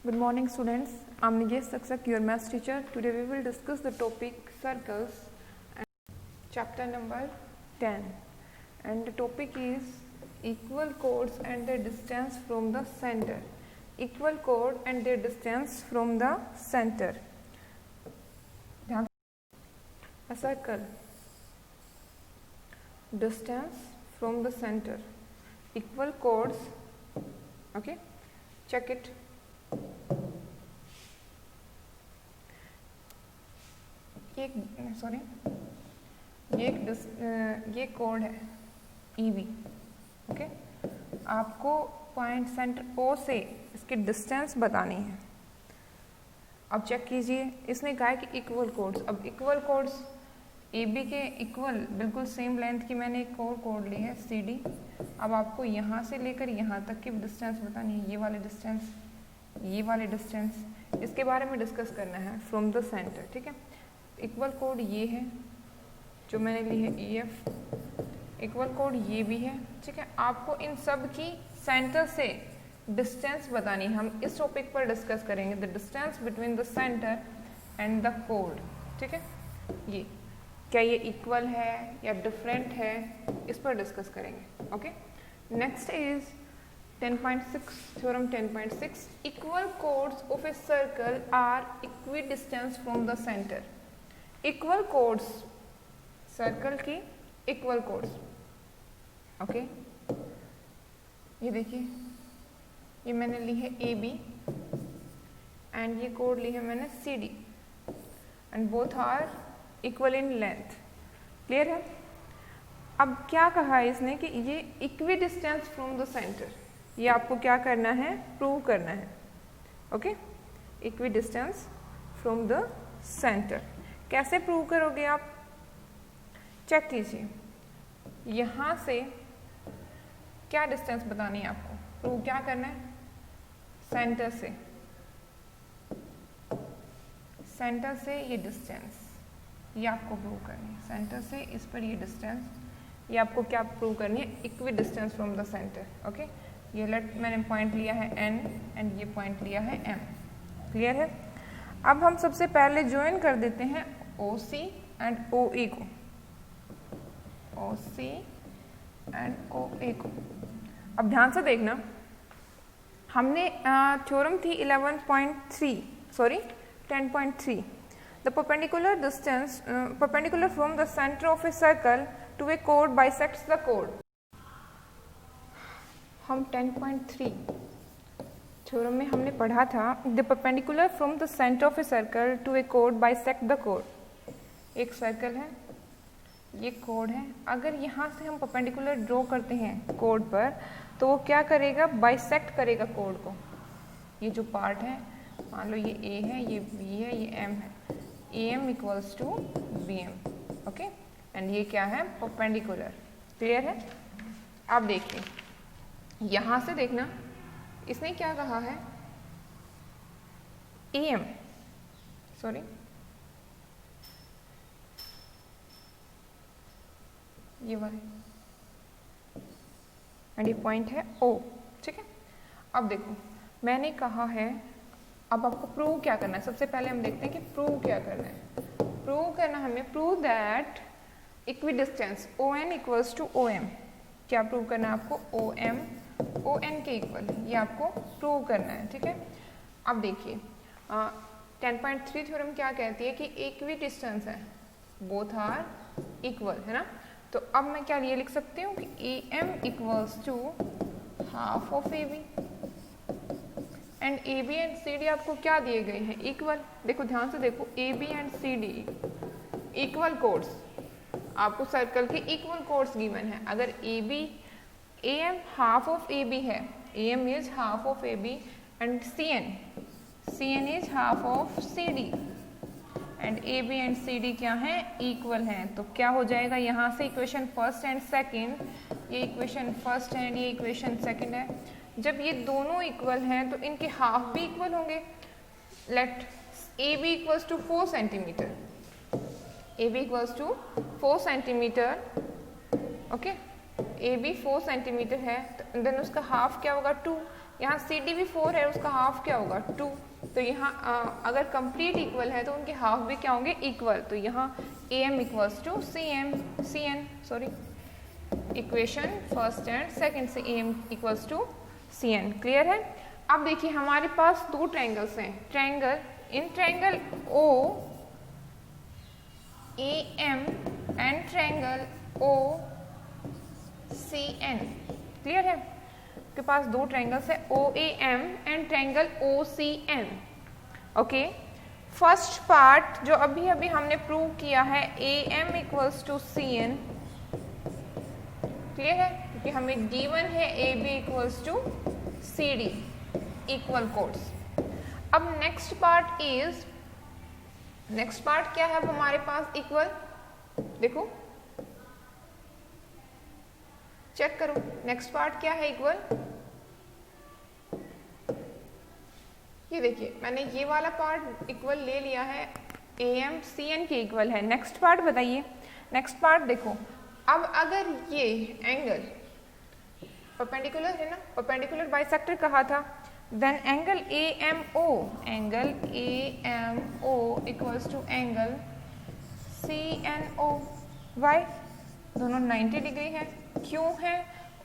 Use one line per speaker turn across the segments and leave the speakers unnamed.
Good morning students, I am Nigesh Saksak, your maths teacher. Today we will discuss the topic circles and chapter number 10, and the topic is equal chords and their distance from the center. Equal chord and their distance from the center. A circle, distance from the center, equal chords, okay, check it. ये code है EV, okay. आपको point centre O से इसकी distance बतानी है। अब check कीजिए, इसने कहा है कि इक्वल कोड्स। अब इक्वल कोड्स AB के इक्वल बिल्कुल सेम लेंथ की मैंने एक और कोड ली है CD। अब आपको यहाँ से लेकर यहाँ तक की डिस्टेंस बतानी है, ये वाले डिस्टेंस, ये वाले डिस्टेंस, इसके बारे में डिस्कस करना है फ्रॉम द सेंटर, ठीक है। इक्वल कोड ये है जो मैंने ली है EF, इक्वल कोड ये भी है, ठीक है। आपको इन सब की सेंटर से डिस्टेंस बतानी है। हम इस टॉपिक पर डिस्कस करेंगे the distance between the centre and the कोड, ठीक है। ये क्या ये इक्वल है या डिफरेंट है, इस पर डिस्कस करेंगे, okay. Next is 10.6 theorem 10.6 equal chords of a circle are equidistance from the centre. Equal chords, circle की इक्वल कोड्स, ओके। ये देखिए, ये मैंने ली है AB एंड ये कोड ली है मैंने CD and both are equal in length. Clear है। अब क्या कहा है इसने कि ये equi distance from the centre, ये आपको क्या करना है, प्रूव करना है, okay. Equi distance from the centre कैसे प्रूव करोगे आप, चेक कीजिए। यहाँ से क्या डिस्टेंस बतानी है आपको, प्रूव क्या करना है, सेंटर से, सेंटर से ये डिस्टेंस, ये आपको प्रूव करनी है। सेंटर से इस पर ये डिस्टेंस, ये आपको क्या प्रूव करनी है, equi distance from the centre, okay. ये मैंने पॉइंट लिया है N एंड ये पॉइंट लिया है M। क्लियर है। अब हम सबसे पहले ज्वाइन कर देते हैं OC एंड OA को, OC एंड OA को। अब ध्यान से देखना, हमने थ्योरम थी 10.3 the perpendicular distance perpendicular from the centre of a circle to A code bisects the code. हम 10.3 थ्योरम में हमने पढ़ा था the perpendicular from the centre of a circle to A code bisect the code. एक circle है, ये code है, अगर यहाँ से हम परपेंडिकुलर ड्रॉ करते हैं कोड पर तो वो क्या करेगा, बाइसेक्ट करेगा कोड को। ये जो पार्ट है, मान लो ये A है, ये B है, ये M है, AM equals to BM, okay. And ये क्या है, परपेंडिकुलर। क्लियर है। अब देखिए, यहाँ से देखना, इसने क्या कहा है, AM, सॉरी, ये वाले, एंड ये पॉइंट है O, ठीक है। अब देखो, मैंने कहा है, अब आपको प्रूव क्या करना है, सबसे पहले हम देखते हैं कि प्रूव क्या करना है। प्रूव करना हमें, prove that equidistance ON equals to OM। क्या प्रूव करना है आपको, OM ON के इक्वल, ये आपको प्रूव करना है, ठीक है। अब देखिए 10.3 थ्योरम क्या कहती है कि इक्वी डिस्टेंस है, बोथ आर इक्वल, है ना। तो अब मैं क्या ये लिख सकती हूँ कि AM equals to half of AB and AB and CD आपको क्या दिए गए हैं, इक्वल। देखो ध्यान से देखो, AB and CD equal codes, आपको सर्कल के इक्वल कोड्स गिवन है। अगर AM हाफ ऑफ AB है, AM is half of AB and CN is half of CD and AB and CD क्या है, इक्वल हैं। तो क्या हो जाएगा, यहाँ से इक्वेशन फर्स्ट एंड सेकंड, ये इक्वेशन फर्स्ट है एंड ये इक्वेशन सेकंड है। जब ये दोनों इक्वल हैं तो इनके हाफ भी इक्वल होंगे। Let AB equals to 4 centimetre, AB equals to 4 centimetre, okay. AB 4 centimetre है, तो देन उसका हाफ क्या होगा, 2। यहाँ सी डी भी 4 है, उसका हाफ क्या होगा 2, तो यहाँ अगर कंप्लीट इक्वल है तो उनके हाफ भी क्या होंगे इक्वल, तो यहाँ A M equals to C N sorry equation first and second से A M equals to C N. Clear है। अब देखिए हमारे पास दो ट्रायंगल्स हैं, triangle in triangle O A M and triangle O C N. Clear है, आपके पास दो ट्रायंगल्स है O A M and triangle O C N. Okay, first part जो अभी अभी हमने प्रूव किया है A M equals to C N. Clear है, क्योंकि हमें गिवन है A B equals to C D equal chords. अब नेक्स्ट पार्ट क्या है अब हमारे पास इक्वल, देखो चेक करो नेक्स्ट पार्ट क्या है इक्वल। ये देखिए मैंने ये वाला पार्ट इक्वल ले लिया है, ए एम सी एन के इक्वल है। नेक्स्ट पार्ट बताइए, नेक्स्ट पार्ट देखो, अब अगर ये एंगल परपेंडिकुलर है ना, परपेंडिकुलर बाइसेक्टर कहा था, then angle A M O equals to angle C N O. Why, दोनों 90 डिग्री है। क्यों है,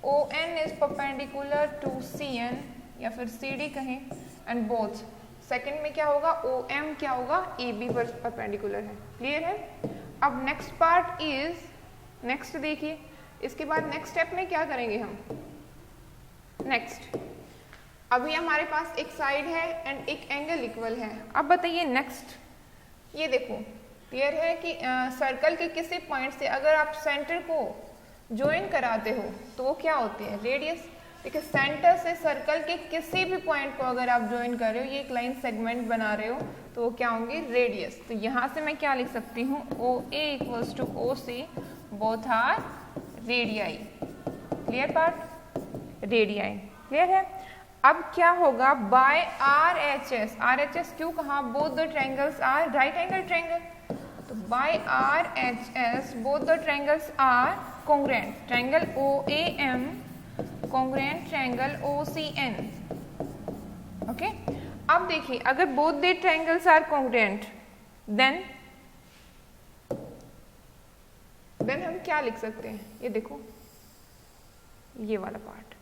O N is perpendicular to C N या फिर सी डी कहें, एंड बोथ सेकेंड में क्या होगा ओ एम क्या होगा ए बी पर परपेंडिकुलर है। क्लियर है। अब नेक्स्ट पार्ट इज, नेक्स्ट देखिए, इसके बाद नेक्स्ट स्टेप में क्या करेंगे हम, नेक्स्ट अभी हमारे पास एक साइड है एंड एक एंगल इक्वल है। अब बताइए नेक्स्ट, ये देखो क्लियर है कि सर्कल के किसी पॉइंट से अगर आप सेंटर को ज्वाइन कराते हो तो वो क्या होते हैं, रेडियस। देखिए सेंटर से सर्कल के किसी भी पॉइंट को अगर आप ज्वाइन कर रहे हो, ये एक लाइन सेगमेंट बना रहे हो, तो वो क्या होंगे रेडियस। तो यहाँ से मैं क्या लिख सकती हूँ, O A equals to O C, both are radii. Clear part, radii. Clear है। अब क्या होगा, बाय आर एच एस क्यों कहा, both the triangles are right angle triangle, तो by R H S both the triangles are congruent, triangle O A M congruent triangle O C N. Okay, अब देखिए अगर both the triangles are congruent then हम क्या लिख सकते हैं, ये देखो ये वाला पार्ट,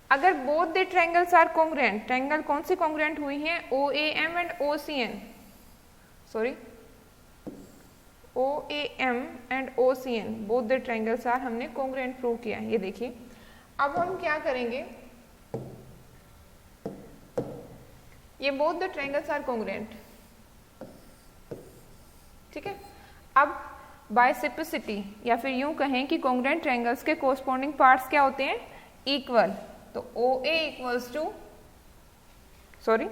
अगर both the triangles are congruent, triangle कौन सी कॉन्ग्रुएंट हुई है, O A M and O C N, sorry O A M and O C N, both the triangles are, हमने कॉन्ग्रुएंट प्रूव किया है। ये देखिए अब हम क्या करेंगे, ये both the triangles are congruent, ठीक है। अब बाइसेप्सिटी या फिर यूं कहें कि कॉन्ग्रुएंट ट्रायंगल्स के कोरस्पॉन्डिंग पार्ट्स क्या होते हैं, इक्वल, तो ओ A equals to, sorry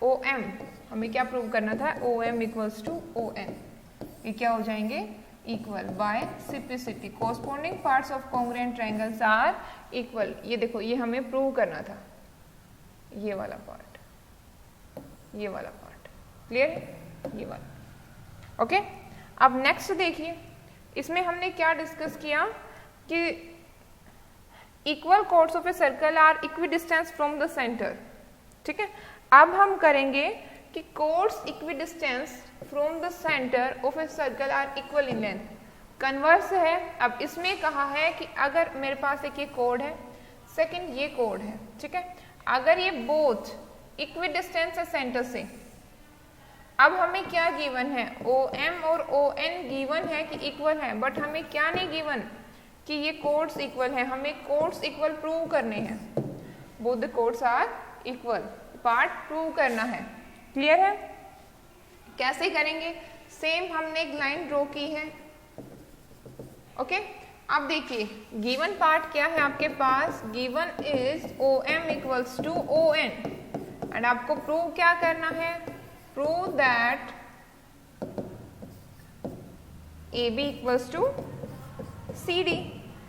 O M, हमें क्या प्रूव करना था, O M equals to O N, ये क्या हो जाएंगे equal. By CPCT corresponding parts of congruent triangles are equal. ये देखो ये हमें प्रूव करना था, ये वाला पार्ट, ये वाला पार्ट। क्लियर है, ये वाला। ओके, अब नेक्स्ट देखिए, इसमें हमने क्या डिस्कस किया कि equal chords of a circle are equidistance from the centre. ठीक है, अब हम करेंगे कि chords equidistance from the centre of a circle are equal in length. Converse है, अब इसमें कहा है कि अगर मेरे पास एक ये कोड है, सेकंड ये कोड है, ठीक है, अगर ये बोथ इक्विडिस्टेंस है सेंटर से, अब हमें क्या गिवन है, ओ एम और ओ एन गिवन है कि इक्वल है, बट हमें क्या नहीं गिवन कि ये कोड्स इक्वल है, हमें कोड्स इक्वल प्रूव करने हैं, both the chords are equal, part prove करना है। क्लियर है, कैसे करेंगे, सेम हमने एक लाइन ड्रॉ की है। ओके, अब देखिए गिवन पार्ट क्या है आपके पास, given is O M equals to O N, and आपको प्रूव क्या करना है, prove that A B equals to C D,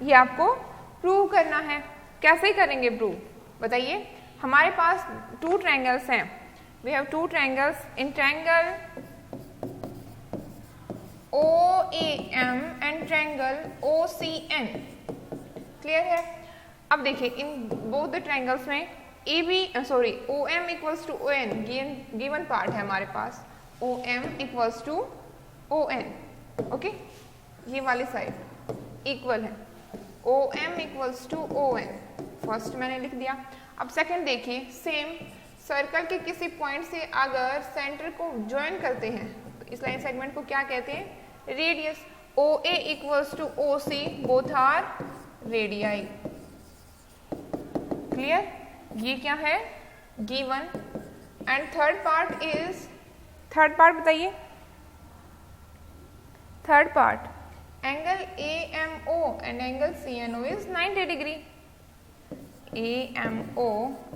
ये आपको प्रूव करना है। कैसे करेंगे प्रूव, बताइए। हमारे पास टू ट्रायंगल्स हैं, we have two triangles, in triangle O A M and triangle O C N. Clear है, अब देखिए इन बोथ द ट्रायंगल्स में A B sorry O M equals to O N, given part है हमारे पास, O M equals to O N, okay, ये वाली side equal है, O M equals to O N, first मैंने लिख दिया। अब सेकंड देखिए, सेम सर्कल के किसी पॉइंट से अगर सेंटर को ज्वाइन करते हैं तो इस लाइन सेगमेंट को क्या कहते हैं, radius, O A equals to O C, both are radii, clear, ये क्या है, given. And third part is, third part बताइए, third part, angle A M O and angle C N O is 90 degree, A M O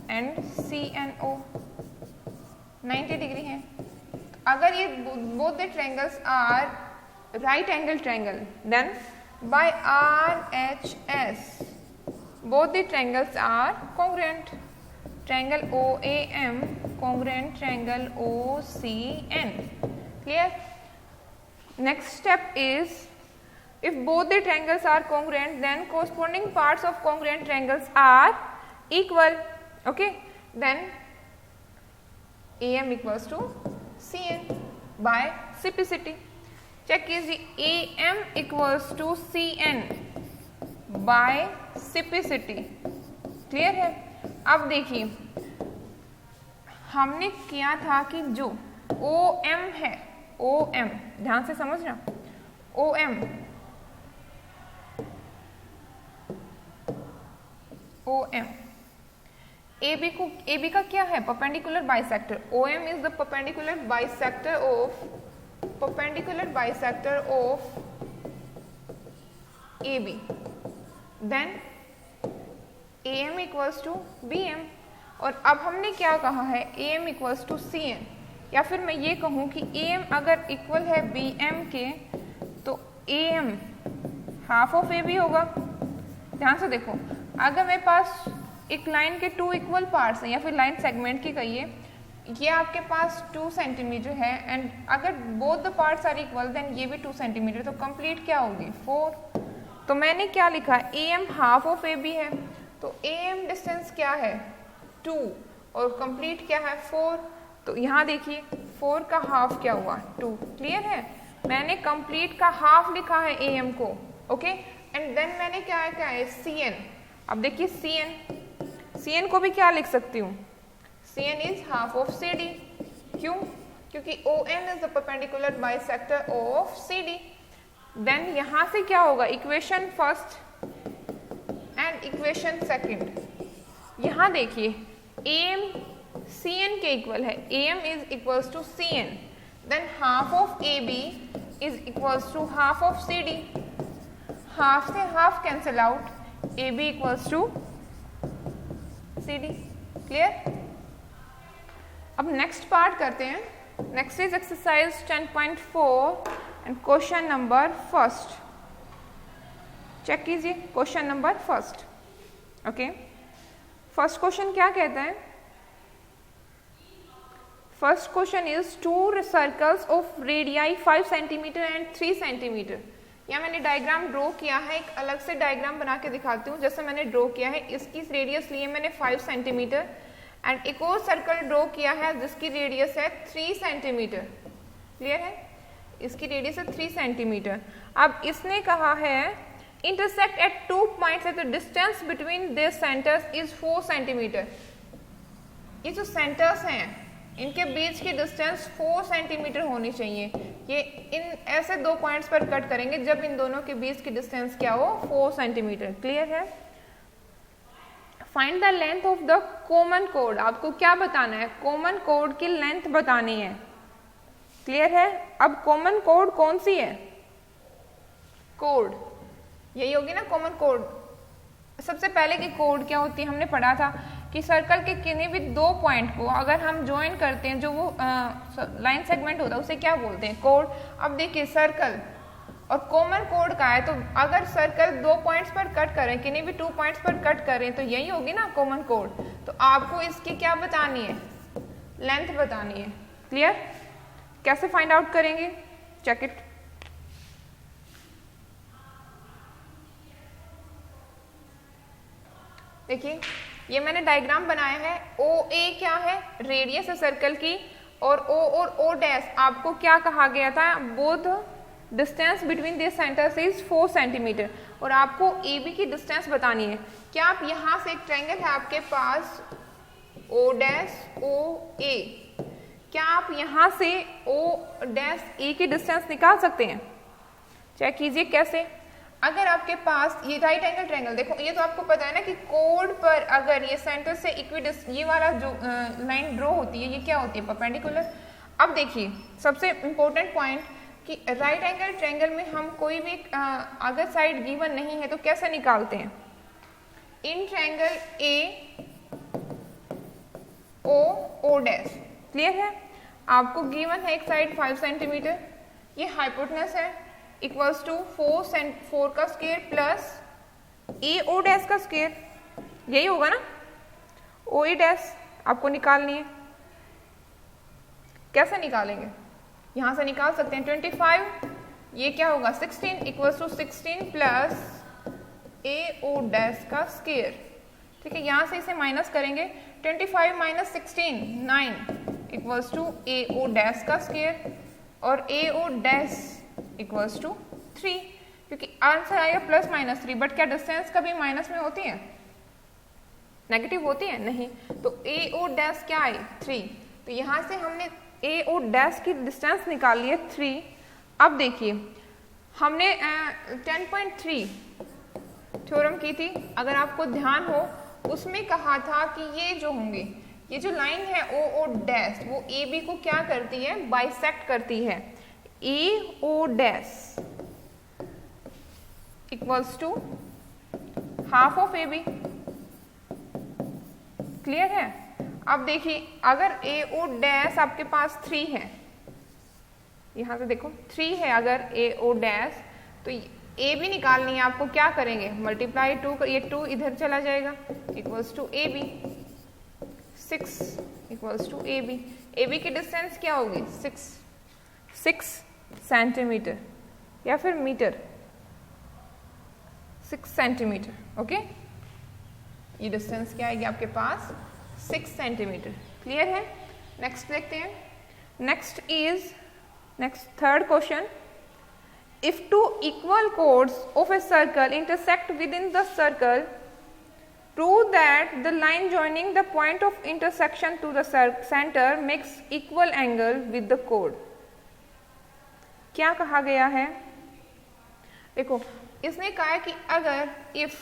and C N O 90 degree है। अगर ये both the triangles are right angle triangle, then by R H S both the triangles are congruent, triangle OAM congruent triangle OCN, clear. Next step is, if both the triangles are congruent, then corresponding parts of congruent triangles are equal, okay, then AM equals to CN by simplicity, check कीजिए, AM equals to CN by CPCT, clear है। अब देखिए हमने किया था कि जो O M है, ओ एम ध्यान से समझना, O M, O M, A B का क्या है, perpendicular bisector, O M is the perpendicular bisector of A B, then AM equals to BM, और अब हमने क्या कहा है, AM इक्वल्स टू CN, या फिर मैं ये कहूँ कि AM अगर इक्वल है BM के तो AM हाफ ऑफ AB होगा। ध्यान से देखो, अगर मेरे पास एक लाइन के टू इक्वल पार्ट्स हैं, या फिर लाइन सेगमेंट की कहिए, ये आपके पास 2 सेंटीमीटर है, एंड अगर both the parts are equal then ये भी 2 सेंटीमीटर, तो कंप्लीट क्या होगी, 4। तो मैंने क्या लिखा, AM हाफ ऑफ AB है, तो AM डिस्टेंस क्या है, 2, और कंप्लीट क्या है, 4। तो यहाँ देखिए 4 का हाफ क्या हुआ, 2, क्लियर है। मैंने कंप्लीट का हाफ लिखा है AM को, ओके, एंड देन मैंने क्या है CN। अब देखिए CN को भी क्या लिख सकती हूँ, CN is half of CD, क्यों, क्योंकि ON is the perpendicular bisector of CD। Then यहां से क्या होगा, equation first and equation second, यहां देखिए AM CN के इक्वल है, AM is equals to CN, then half of AB is equals to half of CD, half से half cancel out, AB equals to CD, clear. अब next part करते हैं, next is exercise 10.4 and question number first, check कीजिए question number first, okay. First question क्या कहता है, first question is 2 circles of radii 5 centimetre and 3 centimetre. या मैंने diagram draw किया है, एक अलग से डायग्राम बना के दिखाती हूँ, जैसे मैंने ड्रॉ किया है, इसकी रेडियस लिए मैंने 5 सेंटीमीटर, एंड एक और सर्कल ड्रॉ किया है जिसकी रेडियस है 3 सेंटीमीटर, क्लियर है, इसकी रेडियस है 3 सेंटीमीटर। अब इसने कहा है intersect at 2 points at the distance between their centres is 4 centimetre. ये जो सेंटर्स हैं इनके बीच की डिस्टेंस 4 सेंटीमीटर होनी चाहिए। ये इन ऐसे 2 पॉइंट्स पर कट करेंगे जब इन दोनों के बीच की डिस्टेंस क्या हो, 4 सेंटीमीटर, क्लियर है। Find the length of the common code, आपको क्या बताना है, कॉमन कोड की लेंथ बतानी है, क्लियर है। अब कॉमन कोड कौन सी है, कोड यही होगी ना कॉमन कोड। सबसे पहले की कोड क्या होती है, हमने पढ़ा था कि सर्कल के किन्हीं भी 2 पॉइंट को अगर हम ज्वाइन करते हैं, जो वो लाइन सेगमेंट होता है उसे क्या बोलते हैं, कोड। अब देखिए सर्कल और कॉमन कोड का है, तो अगर सर्कल 2 पॉइंट्स पर कट करें, किन्हीं भी 2 पॉइंट्स पर कट करें, तो यही होगी ना कॉमन कोड। तो आपको इसकी क्या बतानी है, लेंथ बतानी है, क्लियर। कैसे फाइंड आउट करेंगे, चेक इट। देखिए ये मैंने डायग्राम बनाया है। ओ ए क्या है, रेडियस है सर्कल की, और ओ डैश आपको क्या कहा गया था, both distance between this centres is 4 centimetre, और आपको ए बी की डिस्टेंस बतानी है। क्या आप यहाँ से एक ट्रायंगल है आपके पास ओ डैश ओ ए, क्या आप यहाँ से ओ डैश ए की डिस्टेंस निकाल सकते हैं? चेक कीजिए कैसे। अगर आपके पास ये राइट एंगल ट्रायंगल, देखो ये तो आपको पता है ना कि कोड पर अगर ये सेंटर से इक्विडिस ये वाला जो लाइन ड्रॉ होती है, ये क्या होती है, परपेंडिकुलर। अब देखिए सबसे इंपॉर्टेंट पॉइंट कि राइट एंगल ट्रायंगल में हम कोई भी अगर साइड गिवन नहीं है तो कैसे निकालते हैं। In triangle A O dash, clear है। आपको गिवन है एक साइड 5 सेंटीमीटर, ये हाइपोटेनस है, इक्वल्स टू 4 का square plus A O dash का स्क्वायर, यही होगा ना। ओ ए डैश आपको निकालनी है, कैसे निकालेंगे, यहां से निकाल सकते हैं 25, ये क्या होगा 16, equals to 16 plus A O dash का स्क्वायर, ठीक है। यहां से इसे माइनस करेंगे, 25 minus 16 9 equals to A O dash का स्क्वायर, और A O dash equals to 3, क्योंकि आंसर आएगा प्लस माइनस 3, बट क्या डिस्टेंस कभी माइनस में होती है, नेगेटिव होती है, नहीं। तो ए ओ डैश क्या आई 3, तो यहां से हमने ए ओ डैश की डिस्टेंस निकाल ली है 3। अब देखिए हमने 10.3 थ्योरम की थी, अगर आपको ध्यान हो उसमें कहा था कि ये जो होंगे, ये जो लाइन है ओ डैश, वो ए बी को क्या करती है, बाइसेक्ट करती है। A O dash equals to half of A B, clear है। अब देखिए अगर ए ओ डैश आपके पास 3 है, यहां से देखो 3 है अगर ए ओ डैश, तो ए बी निकालनी है आपको, क्या करेंगे मल्टीप्लाई 2, ये 2 इधर चला जाएगा, equals to A B 6 equals to A B. A B की डिस्टेंस क्या होगी 6 सेंटीमीटर या फिर मीटर, 6 सेंटीमीटर, ओके। ये डिस्टेंस क्या आएगी आपके पास 6 सेंटीमीटर, क्लियर है। नेक्स्ट देखते हैं। Next third question, if two equal chords of a circle intersect within the circle, prove that the line joining the point of intersection to the center makes equal angle with the chord। क्या कहा गया है, देखो इसने कहा है कि अगर if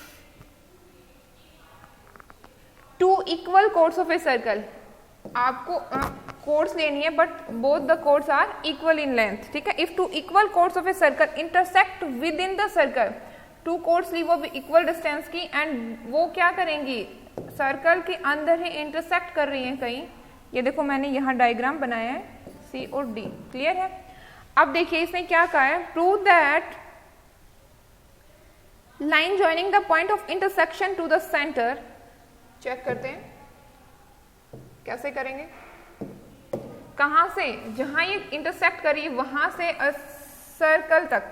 two equal chords of a circle, आपको chords लेनी है but both the chords are equal in length, ठीक है। if two equal chords of a circle intersect within the circle, two chords ली वो भी equal distance की, and वो क्या करेंगी, सर्कल के अंदर ही इंटरसेक्ट कर रही हैं कहीं, ये देखो मैंने यहाँ डायग्राम बनाया है सी और डी, क्लियर है। अब देखिए इसने क्या कहा है, prove that line joining the point of intersection to the centre, check करते हैं कैसे करेंगे, कहां से, जहां ये इंटरसेक्ट करी वहां से सर्कल तक,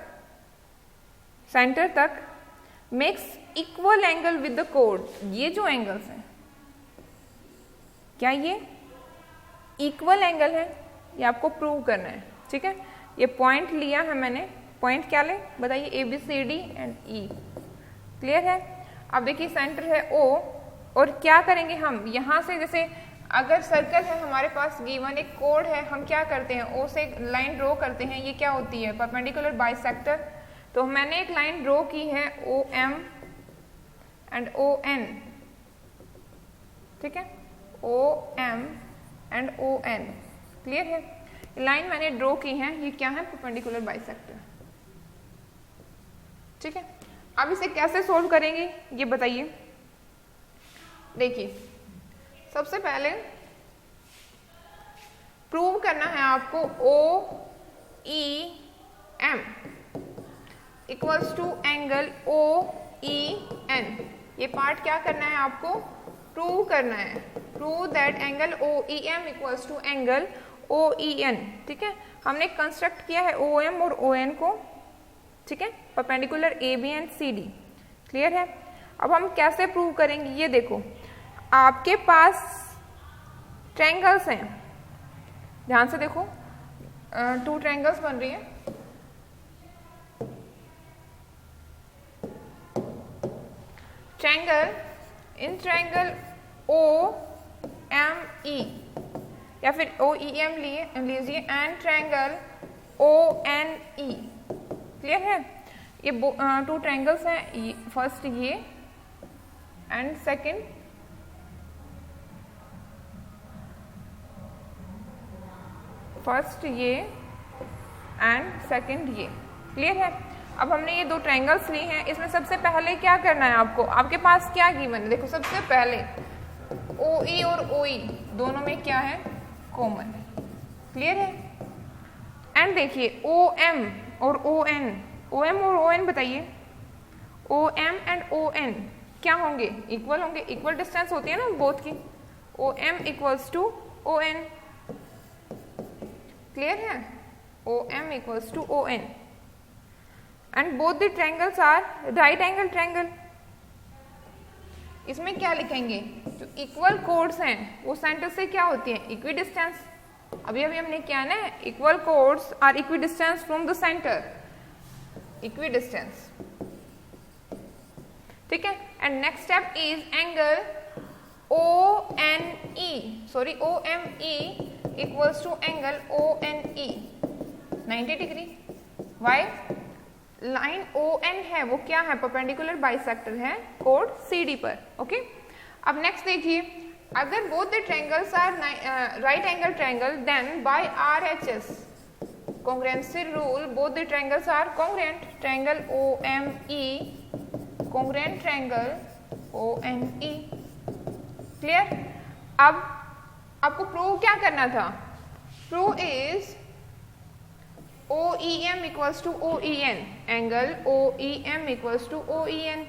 सेंटर तक, makes equal angle with the code. ये जो एंगल्स हैं क्या ये इक्वल एंगल है, ये आपको प्रूव करना है, ठीक है। ये पॉइंट लिया है मैंने, पॉइंट क्या ले बताइए, A B C D and E, clear है। अब देखिए सेंटर है ओ, और क्या करेंगे हम यहां से, जैसे अगर सर्कल है हमारे पास गिवन एक कोड है, हम क्या करते हैं ओ से लाइन ड्रॉ करते हैं, ये क्या होती है परपेंडिकुलर बाइसेक्टर। तो मैंने एक लाइन ड्रॉ की है O M and O N, ठीक है, O M and O N, clear है। लाइन मैंने ड्रॉ की है, ये क्या है परपेंडिकुलर बाइसेक्टर, ठीक है। अब इसे कैसे सोल्व करेंगे ये बताइए। देखिए सबसे पहले प्रूव करना है आपको O E M equals to angle O E N, ये पार्ट क्या करना है आपको प्रूव करना है, prove that angle O E M equals to angle O E N, ठीक है। हमने कंस्ट्रक्ट किया है ओ एम और ओ एन को, ठीक है, perpendicular A B and C D, clear है। अब हम कैसे प्रूव करेंगे ये देखो, आपके पास ट्रायंगल्स हैं, ध्यान से देखो, 2 ट्रायंगल्स बन रही हैं। ट्रायंगल, इन ट्रायंगल OME या फिर OEM लीजिए, एंड ट्रायंगल ONE। क्लियर है? ये 2 ट्रायंगल्स हैं, फर्स्ट ये एंड सेकंड ये एंड सेकंड ये। क्लियर है? अब हमने ये 2 ट्रायंगल्स लिए हैं, इसमें सबसे पहले क्या करना है आपको, आपके पास क्या गिवन है, देखो सबसे पहले OE और OE दोनों में क्या है, कॉमन है। क्लियर है? एंड देखिए OM और ON, OM और ON बताइए, OM एंड ON क्या होंगे, इक्वल होंगे, इक्वल डिस्टेंस होती है ना बोथ की, OM equals to ON। Clear है? OM equals to ON and both the triangles are right angle triangle. इसमें क्या लिखेंगे, जो इक्वल कोड्स हैं वो सेंटर से क्या होती हैं, इक्वी डिस्टेंस। अभी हमने क्या ना, equal chords are equi distance from the centre, equidistant. ठीक है? And next step is angle OME equals to angle ONE 90 degree. Why? Line ON है वो क्या है, परपेंडिकुलर बाइसेक्टर है कोड CD पर। ओके, अब नेक्स्ट देखिए, अगर both the triangles are right angle triangle then by RHS congruency rule both the triangles are congruent, triangle OME congruent triangle ONE। Clear? अब आपको प्रूव क्या करना था, prove is OEM equals to OEN, angle OEM equals to OEN।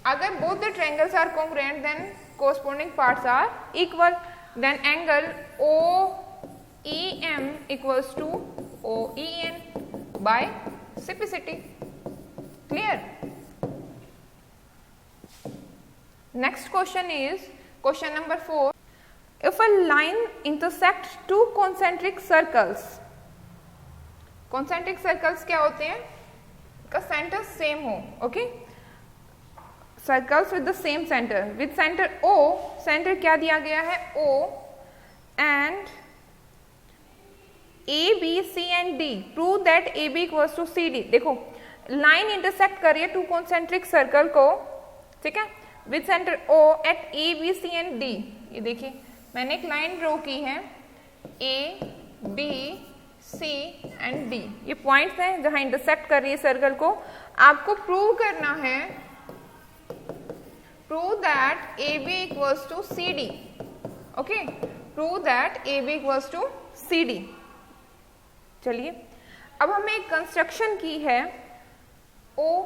अगर both the triangles are congruent then corresponding parts are equal, then angle OEM equals to OEN by reciprocity। Clear? Next question is question number 4। If a line intersects 2 concentric circles, concentric circles क्या होते हैं, का centre same हो। Okay, circles with the same centre, with centre O, centre क्या दिया गया है O, and ABC and D, prove that AB equals to CD। देखो लाइन इंटरसेक्ट कर रही है 2 कॉन्सेंट्रिक सर्कल को, ठीक है, with centre O at ABC and D। ये देखिए मैंने एक लाइन ड्रॉ की है, ABC एंड D, ये पॉइंट्स हैं जहां इंटरसेक्ट कर रही है सर्कल को। आपको प्रूव करना है, prove that AB equals to CD। Okay, prove that AB equals to CD। चलिए, अब हमें एक कंस्ट्रक्शन की है O।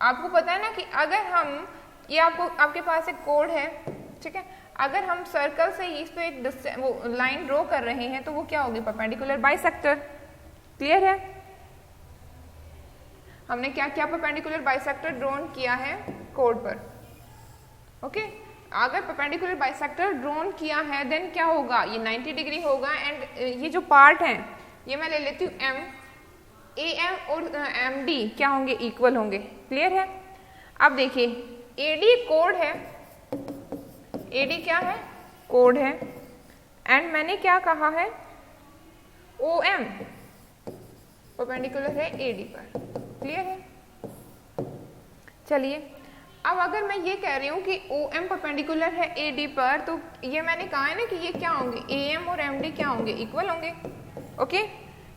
आपको पता है ना कि अगर हम ये आपके पास एक कोड है, ठीक है, अगर हम सर्कल से इस पे एक वो लाइन ड्रॉ कर रहे हैं तो वो क्या होगी, परपेंडिकुलर बाइसेक्टर। क्लियर है? हमने क्या क्या परपेंडिकुलर बाइसेक्टर ड्रॉन किया है कोड पर। ओके, अगर परपेंडिकुलर बाइसेक्टर ड्रॉन किया है देन क्या होगा, ये 90 डिग्री होगा। एंड ये जो पार्ट है ये मैं ले लेती हूँ M, AM और MD क्या होंगे, इक्वल होंगे। क्लियर है? अब देखिए AD कोड है, AD क्या है, कोड है, एंड मैंने क्या कहा है OM परपेंडिकुलर है AD पर। क्लियर है? चलिए, अब अगर मैं ये कह रही हूँ कि OM परपेंडिकुलर है AD पर, तो ये मैंने कहा है ना कि ये क्या होंगे, AM और MD क्या होंगे, इक्वल होंगे। ओके,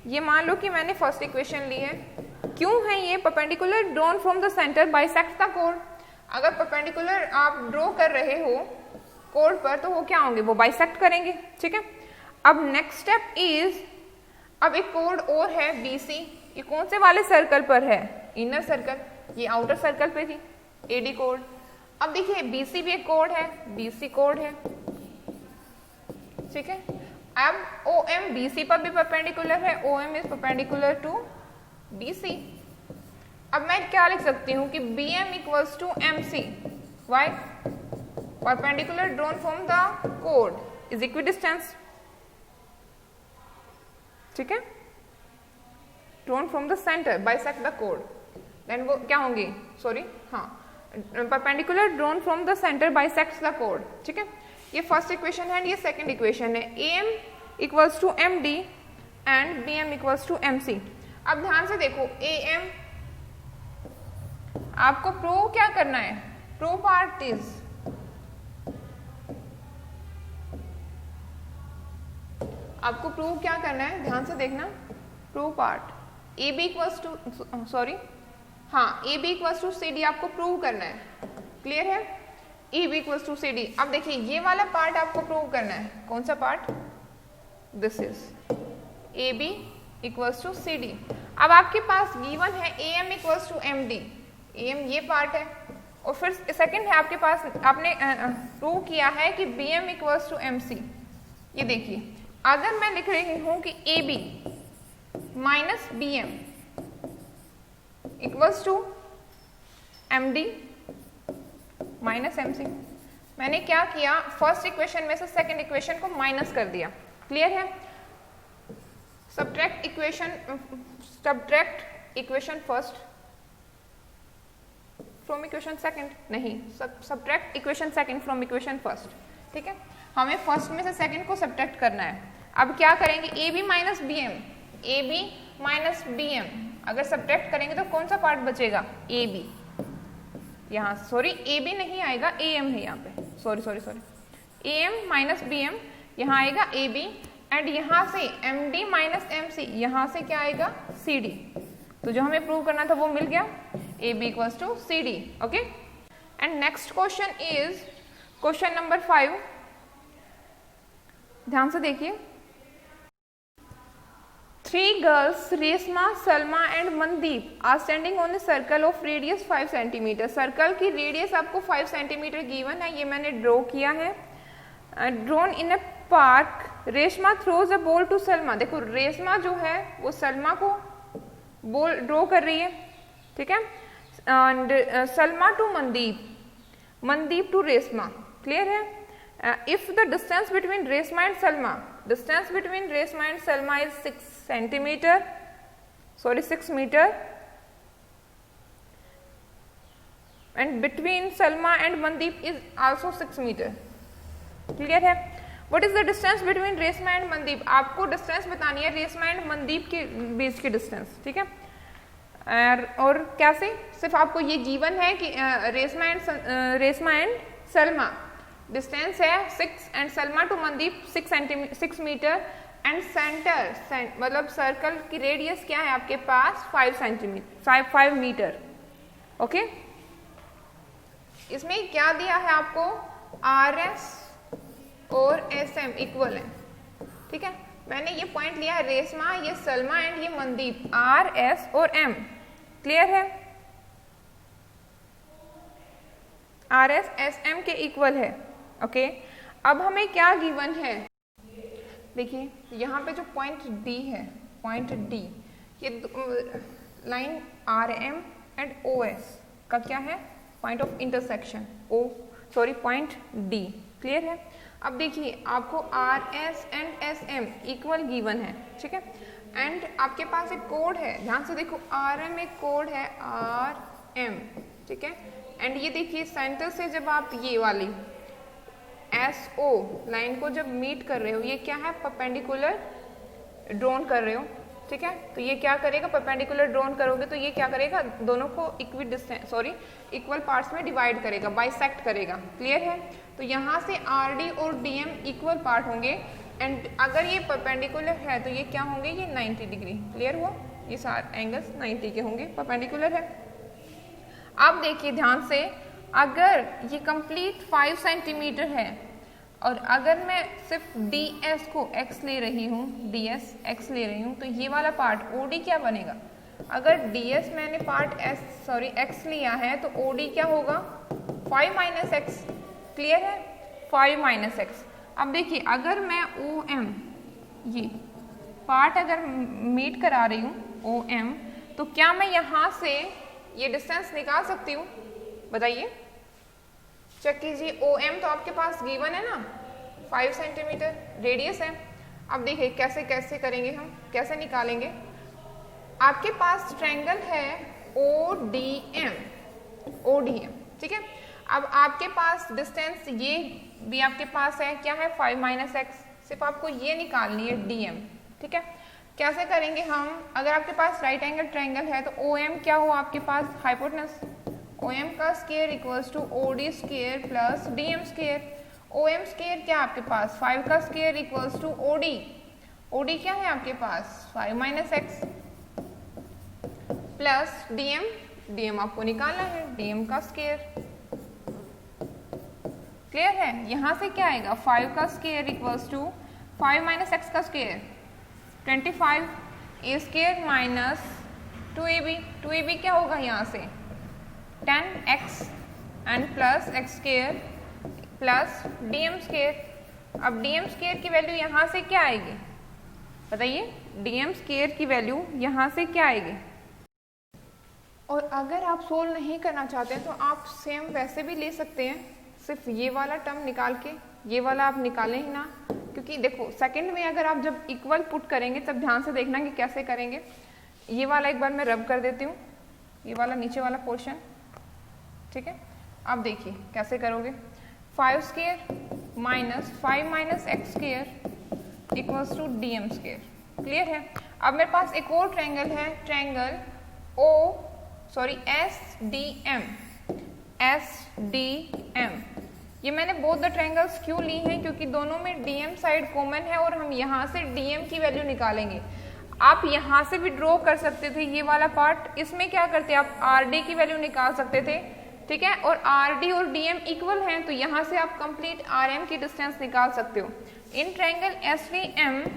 ये मान लो कि मैंने फर्स्ट इक्वेशन ली है। क्यों है ये, perpendicular drawn from the centre bisect the code. अगर परपेंडिकुलर आप ड्रॉ कर रहे हो कोड पर तो वो क्या होंगे, वो बाइसेक्ट करेंगे। ठीक है, अब नेक्स्ट स्टेप इज, अब एक कोड और है BC, ये कौन से वाले सर्कल पर है, इनर सर्कल, ये आउटर सर्कल पे थी AD कोड। अब देखिए BC भी एक कोड है, BC कोड है। ठीक है, अब OM BC पर भी परपेंडिकुलर है, OM is perpendicular to BC। अब मैं क्या लिख सकती हूँ कि BM equals to MC। Why? Perpendicular drawn from the कोड इज इक्वी डिस्टेंस, ठीक है, drawn from the centre bisect the कोड, देन वो क्या होंगी, सॉरी हाँ, perpendicular drawn from the centre bisects the कोड, ठीक है। ये फर्स्ट इक्वेशन है, ये सेकंड इक्वेशन है, AM equals to MD and BM equals to MC। अब ध्यान से देखो, AM आपको प्रूव क्या करना है, प्रूव पार्ट इज, आपको प्रूव क्या करना है, ध्यान से देखना, prove part AB equals to sorry हाँ AB इक्वल्स टू CD आपको प्रूव करना है, क्लियर है, AB इक्वल्स टू CD। अब देखिए ये वाला पार्ट आपको प्रूव करना है, कौन सा part, this is AB equals to CD। अब आपके पास गिवन है AM equals to MD, AM ये पार्ट है, और फिर सेकंड है आपके पास, आपने प्रूव किया है कि BM इक्वल्स टू MC। ये देखिए, अगर मैं लिख रही हूं कि AB minus BM equals to MD minus MC, मैंने क्या किया, फर्स्ट इक्वेशन में से सेकंड इक्वेशन को माइनस कर दिया, क्लियर है, subtract equation first from equation second, नहीं, subtract equation second from equation first, ठीक है, हमें फर्स्ट में से सेकंड को सब्ट्रैक्ट करना है। अब क्या करेंगे, AB minus BM, AB minus BM, अगर सब्ट्रैक्ट करेंगे तो कौन सा पार्ट बचेगा, AB, यहाँ सॉरी AB नहीं आएगा, AM है यहाँ पे, सॉरी AM माइनस BM, यहाँ आएगा AB, एंड यहाँ से MD माइनस MC, यहाँ से क्या आएगा, CD। तो जो हमें प्रूव करना था वो मिल गया, AB equals to CD, okay. And next question is question number 5, ध्यान से देखिए। 3 girls, Resma, Salma and Mandeep are standing on a circle of radius 5 cm। Circle की रेडियस आपको 5 सेंटीमीटर गिवन है, ये मैंने ड्रॉ किया है। Drawn in a park, Reshma throws a ball to Salma. देखो रेशमा जो है वो सलमा को बॉल ड्रॉ कर रही है, ठीक है, and Salma to Mandeep, Mandeep to Reshma, clear है। If the distance between Reshma and Salma, distance between Reshma and Salma is 6 centimetre, sorry 6 metre, and between Salma and Mandeep is also 6 metre, clear है। What is the distance between Reshma and Mandeep, आपको distance बतानी है रेशमा एंड मनदीप के बीच की distance, ठीक है। और कैसे, सिर्फ आपको ये गिवन है कि रेशमा एंड सलमा डिस्टेंस है 6 and Salma to Mandeep 6 metre, and centre मतलब सर्कल की रेडियस क्या है आपके पास 5 मीटर, ओके। इसमें क्या दिया है आपको, RS और SM इक्वल है, ठीक है। मैंने ये पॉइंट लिया है रेशमा, ये सलमा एंड ये मनदीप, RS और M, क्लियर है, RS SM के इक्वल है, ओके। अब हमें क्या गिवन है, देखिए यहाँ पे जो पॉइंट D है, पॉइंट D, ये लाइन RM एंड OS का क्या है, point of intersection, point D, clear है। अब देखिए आपको RS and SM equal given है, ठीक है, एंड आपके पास एक कोड है, ध्यान से देखो RM एक कोड है RM, ठीक है, एंड ये देखिए सेंटर से जब आप ये वाली SO लाइन को जब मीट कर रहे हो, ये क्या है, परपेंडिकुलर ड्रॉन कर रहे हो, ठीक है, तो ये क्या करेगा, परपेंडिकुलर ड्रॉन करोगे तो ये क्या करेगा, दोनों को इक्वल पार्ट्स में डिवाइड करेगा, बाइसेक्ट करेगा, क्लियर है। तो यहाँ से RD और DM इक्वल पार्ट होंगे, एंड अगर ये परपेंडिकुलर है तो ये क्या होंगे, ये 90 डिग्री, क्लियर हुआ, ये सारे एंगल्स 90 के होंगे, परपेंडिकुलर है। अब देखिए ध्यान से, अगर ये कंप्लीट 5 सेंटीमीटर है और अगर मैं सिर्फ DS को X ले रही हूँ, DS X ले रही हूँ, तो ये वाला पार्ट OD क्या बनेगा, अगर DS मैंने पार्ट X लिया है तो OD क्या होगा, 5 माइनस X, क्लियर है, 5 माइनस X। अब देखिए अगर मैं OM ये पार्ट अगर मीट करा रही हूँ OM, तो क्या मैं यहाँ से ये डिस्टेंस निकाल सकती हूँ, बताइए, चेक कीजिए, OM तो आपके पास गिवन है ना, 5 सेंटीमीटर रेडियस है। अब देखिए कैसे कैसे करेंगे, हम कैसे निकालेंगे। आपके पास ट्रायंगल है ODM, ठीक है। अब आपके पास डिस्टेंस ये भी आपके पास है, क्या है 5 माइनस एक्स, सिर्फ आपको ये निकालनी है DM, ठीक है। कैसे करेंगे हम, अगर आपके पास राइट एंगल ट्रायंगल है तो OM क्या हुआ आपके पास, हाइपोटेनस, OM का square equals to OD square plus DM square. OM square क्या आपके पास, 5 का स्क्वायर इक्वल्स टू OD क्या है आपके पास 5 माइनस एक्स प्लस DM आपको निकालना है, DM का स्क्वायर। क्लियर है, यहां से क्या आएगा 5 का square equals to 5 minus x का square 25 a square minus 2ab क्या होगा यहाँ से 10x and plus x square plus DM square. अब DM स्क्वायर की वैल्यू यहाँ से क्या आएगी बताइए, DM स्क्वायर की वैल्यू यहाँ से क्या आएगी। और अगर आप सोल्व नहीं करना चाहते हैं तो आप सेम वैसे भी ले सकते हैं, सिर्फ ये वाला टर्म निकाल के, ये वाला आप निकालें ही ना, क्योंकि देखो सेकंड में अगर आप जब इक्वल पुट करेंगे तब ध्यान से देखना कि कैसे करेंगे। ये वाला एक बार मैं रब कर देती हूँ, ये वाला नीचे वाला पोर्शन, ठीक है। अब देखिए कैसे करोगे, 5 square minus 5 minus x square equals to DM square. Clear है। अब मेरे पास एक और ट्रायंगल है, ट्रायंगल SDM। ये मैंने बोथ द ट्रायंगल्स क्यों ली हैं, क्योंकि दोनों में DM साइड कॉमन है और हम यहाँ से DM की वैल्यू निकालेंगे। आप यहाँ से भी ड्रॉ कर सकते थे ये वाला पार्ट, इसमें क्या करते आप RD की वैल्यू निकाल सकते थे, ठीक है। और RD और DM इक्वल हैं तो यहाँ से आप कंप्लीट RM की डिस्टेंस निकाल सकते हो। इन ट्रायंगल SDM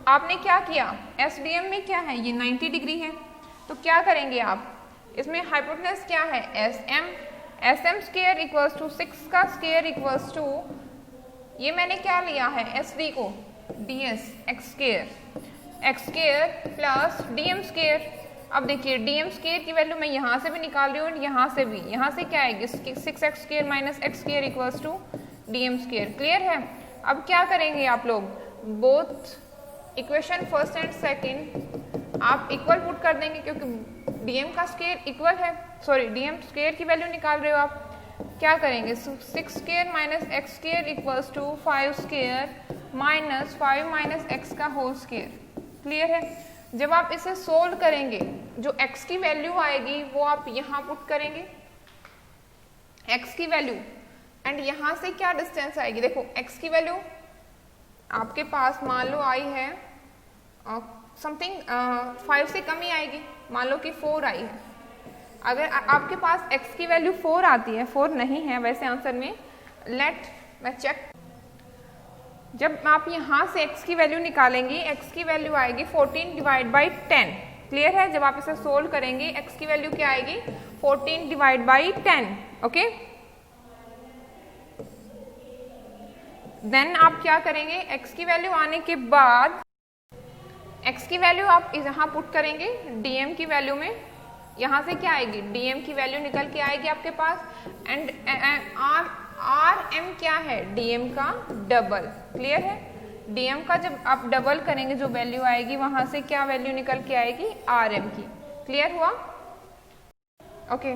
आपने क्या किया, SDM में क्या है ये 90 डिग्री है, तो क्या करेंगे आप, इसमें हाइपोटेनस क्या है SM स्क्वायर इक्वल्स टू 6 का स्क्वायर इक्वल्स टू, ये मैंने क्या लिया है SD को DS x square plus DM square. अब देखिए DM स्क्वायर की वैल्यू मैं यहाँ से भी निकाल रही हूँ और यहाँ से भी, यहाँ से क्या आएगी 6x square minus x square equals to DM square. Clear है। अब क्या करेंगे आप लोग, both equation first and second आप इक्वल पुट कर देंगे, क्योंकि DM का स्क्वायर इक्वल है, सॉरी DM स्क्वायर की वैल्यू निकाल रहे हो आप। क्या करेंगे 6 square minus x square equals to 5 square minus 5 minus x का होल स्क्वायर। क्लियर है। जब आप इसे सोल्व करेंगे जो x की वैल्यू आएगी वो आप यहाँ पुट करेंगे, x की वैल्यू, एंड यहाँ से क्या डिस्टेंस आएगी, देखो x की वैल्यू आपके पास मान लो आई है समथिंग 5 से कम ही आएगी, मान लो कि 4 आई है। अगर आपके पास x की वैल्यू 4 आती है, 4 नहीं है वैसे आंसर में, मैं चेक, जब आप यहाँ से x की वैल्यू निकालेंगे x की वैल्यू आएगी 14 डिवाइड बाई 10। क्लियर है। जब आप इसे सोल्व करेंगे x की वैल्यू क्या आएगी 14 डिवाइड बाई 10। ओके, देन आप क्या करेंगे, x की वैल्यू आने के बाद x की वैल्यू आप यहाँ पुट करेंगे DM की वैल्यू में, यहाँ से क्या आएगी DM की वैल्यू निकल के आएगी आपके पास, एंड RM क्या है DM का डबल। क्लियर है। DM का जब आप डबल करेंगे जो वैल्यू आएगी वहां से क्या वैल्यू निकल के आएगी RM की। क्लियर हुआ। ओके